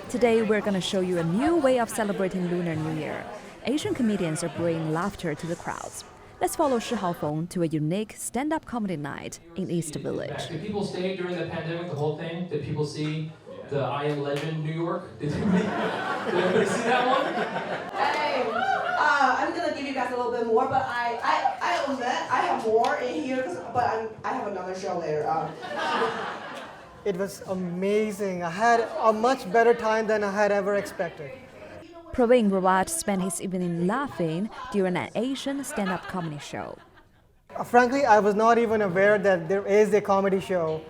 Today, we're going to show you a new way of celebrating Lunar New Year. Asian comedians are bringing laughter to the crowds. Let's follow Shi Haofeng to a unique stand-up comedy night in East Village. Did people stay during the pandemic, the whole thing? Did people see the I Am Legend New York? Did anybody see that one? Hey, I'm gonna give you guys a little bit more, but I admit I have more in here, but I have another show later. It was amazing. I had a much better time than I had ever expected. Praveen Rawat spent his evening laughing during an Asian stand-up comedy show. Frankly, I was not even aware that there is a comedy show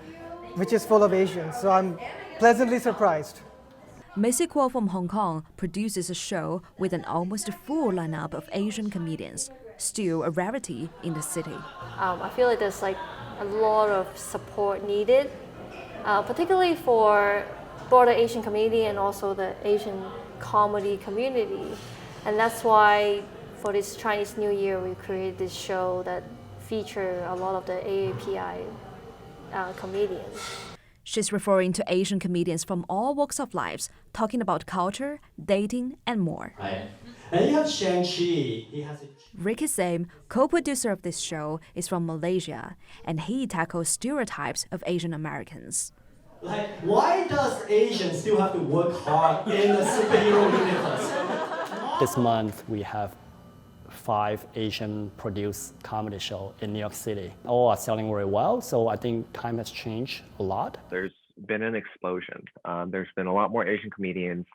which is full of Asians, so I'm pleasantly surprised. Macy Kuo from Hong Kong produces a show with an almost full lineup of Asian comedians, still a rarity in the city. I feel like there's a lot of support needed, particularly for broader Asian community and also the Asian comedy community. And that's why for this Chinese New Year we created this show that features a lot of the AAPI comedians. She's referring to Asian comedians from all walks of life, talking about culture, dating, and more. Right. And you have Shang-Chi. He has a... Ricky Same, co-producer of this show, is from Malaysia, and he tackles stereotypes of Asian Americans. Why does Asians still have to work hard in the superhero universe? This month we have 5 Asian-produced comedy shows in New York City. All are selling very well, so I think time has changed a lot. There's been an explosion. There's been a lot more Asian comedians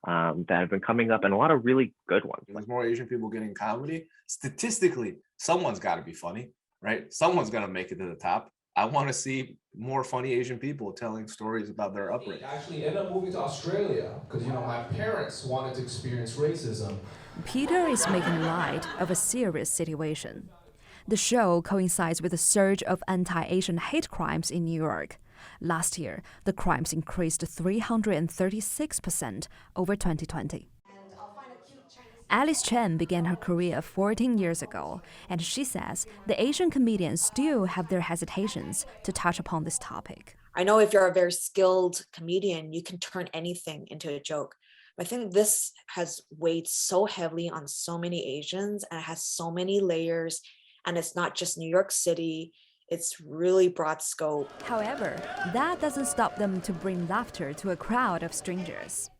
that have been coming up, and a lot of really good ones. There's more Asian people getting comedy. Statistically, someone's got to be funny, right? Someone's going to make it to the top. I want to see more funny Asian people telling stories about their upbringing. I actually ended up moving to Australia because, my parents wanted to experience racism. Peter is making light of a serious situation. The show coincides with a surge of anti-Asian hate crimes in New York. Last year, the crimes increased 336% over 2020. Alice Chen began her career 14 years ago, and she says the Asian comedians still have their hesitations to touch upon this topic. I know if you're a very skilled comedian, you can turn anything into a joke. But I think this has weighed so heavily on so many Asians, and it has so many layers, and it's not just New York City, it's really broad scope. However, that doesn't stop them to bring laughter to a crowd of strangers.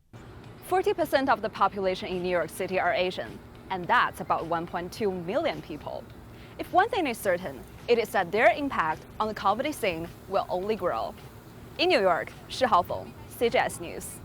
40% of the population in New York City are Asian, and that's about 1.2 million people. If one thing is certain, it is that their impact on the comedy scene will only grow. In New York, Shi Haofeng, CJS News.